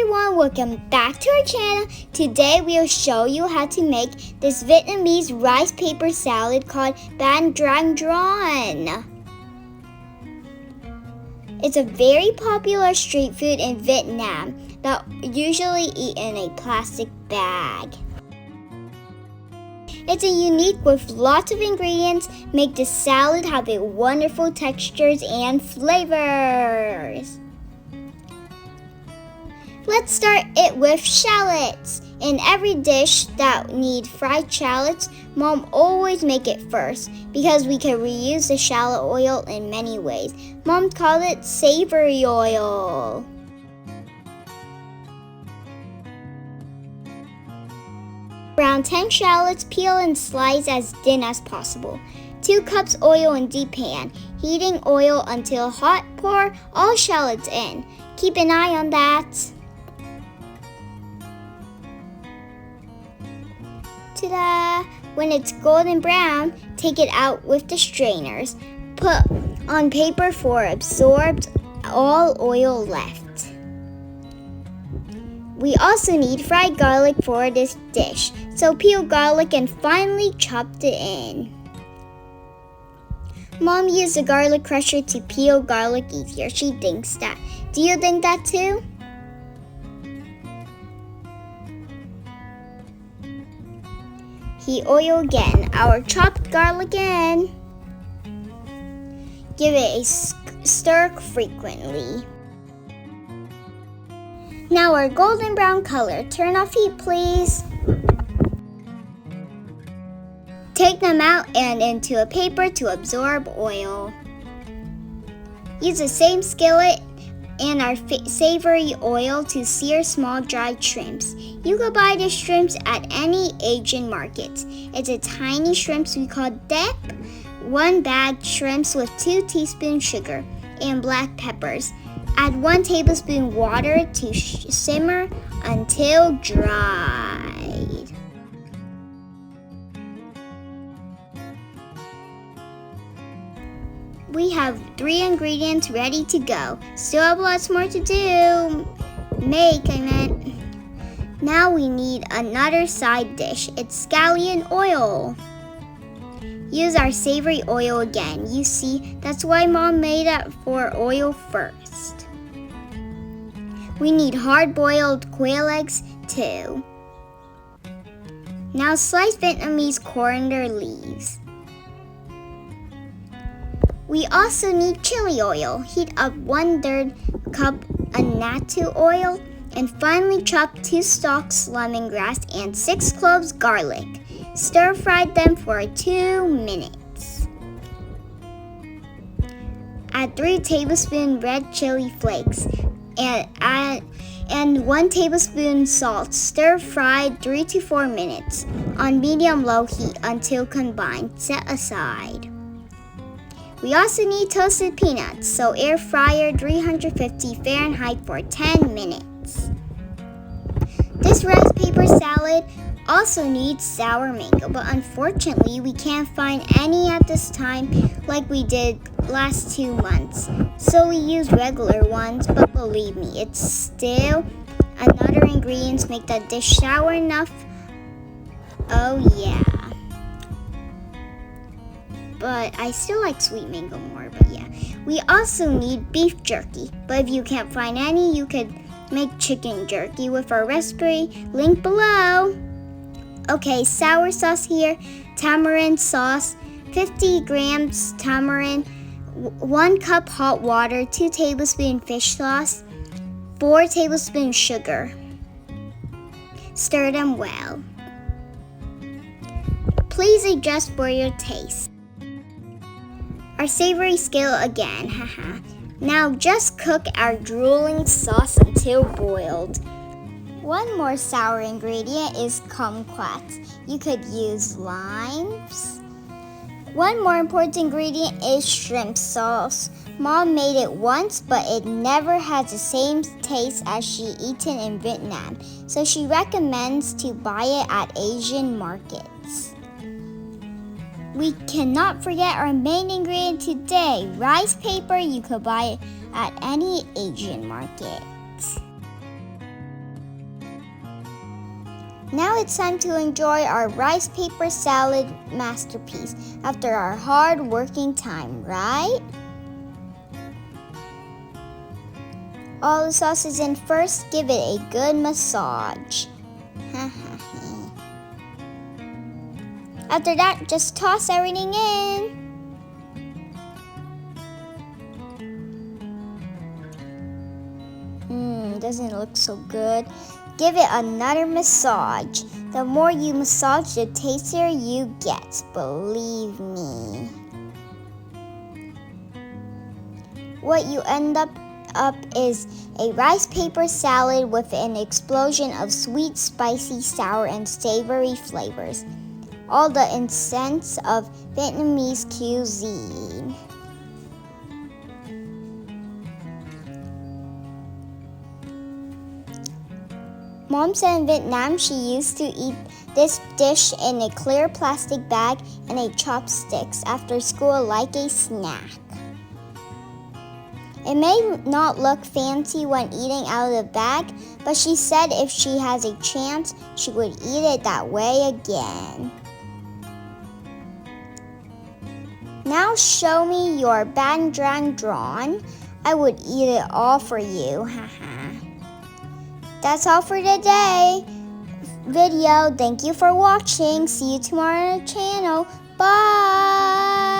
everyone, welcome back to our channel. Today we'll show you how to make this Vietnamese rice paper salad called Bánh Tráng Trộn. It's a very popular street food in Vietnam that usually eat in a plastic bag. It's a unique with lots of ingredients, make the salad have a wonderful textures and flavors. Let's start it with shallots. In every dish that need fried shallots, Mom always make it first because we can reuse the shallot oil in many ways. Mom called it savory oil. Brown 10 shallots, peel and slice as thin as possible. 2 cups oil in deep pan. Heating oil until hot, pour all shallots in. Keep an eye on that. Ta-da! When it's golden brown, take it out with the strainers. Put on paper for absorbed all oil left. We also need fried garlic for this dish, so peel garlic and finely chop it in. Mom used a garlic crusher to peel garlic easier. She thinks that. Do you think that too? Heat oil again, our chopped garlic in. Give it a stir frequently. Now our golden brown color. Turn off heat, please. Take them out and into a paper to absorb oil. Use the same skillet and our savory oil to sear small dried shrimps. You can buy the shrimps at any Asian markets. It's a tiny shrimps we call dep. 1 bag shrimps with 2 teaspoons sugar and black peppers. Add 1 tablespoon water to simmer until dried. We have 3 ingredients ready to go. Still have lots more to do. Now we need another side dish. It's scallion oil. Use our savory oil again. You see, that's why Mom made it for oil first. We need hard-boiled quail eggs too. Now slice Vietnamese coriander leaves. We also need chili oil. Heat up 1/3 cup of natto oil and finely chop 2 stalks lemongrass and 6 cloves garlic. Stir fry them for 2 minutes. Add 3 tablespoons red chili flakes and 1 tablespoon salt. Stir fry 3 to 4 minutes on medium-low heat until combined. Set aside. We also need toasted peanuts, so air fryer 350 Fahrenheit for 10 minutes. This rice paper salad also needs sour mango, but unfortunately we can't find any at this time like we did last 2 months. So we use regular ones, but believe me, it's still another ingredient make that dish sour enough. Oh yeah. But I still like sweet mango more, but yeah. We also need beef jerky, but if you can't find any, you could make chicken jerky with our recipe, link below. Okay, sour sauce here, tamarind sauce, 50 grams tamarind, 1 cup hot water, 2 tablespoons fish sauce, 4 tablespoons sugar. Stir them well. Please adjust for your taste. Our savory scale again, haha. Now just cook our drooling sauce until boiled. One more sour ingredient is kumquat. You could use limes. One more important ingredient is shrimp sauce. Mom made it once, but it never has the same taste as she eaten in Vietnam, so she recommends to buy it at Asian markets. We cannot forget our main ingredient today, rice paper. You could buy it at any Asian market. Now it's time to enjoy our rice paper salad masterpiece after our hard working time, right? All the sauce is in first, give it a good massage. After that, just toss everything in. Doesn't look so good. Give it another massage. The more you massage, the tastier you get, believe me. What you end up is a rice paper salad with an explosion of sweet, spicy, sour, and savory flavors. All the essence of Vietnamese cuisine. Mom said in Vietnam she used to eat this dish in a clear plastic bag and a chopsticks after school like a snack. It may not look fancy when eating out of the bag, but she said if she has a chance, she would eat it that way again. Now show me your Bánh Tráng Trộn. I would eat it all for you, haha. That's all for today video. Thank you for watching. See you tomorrow on the channel. Bye!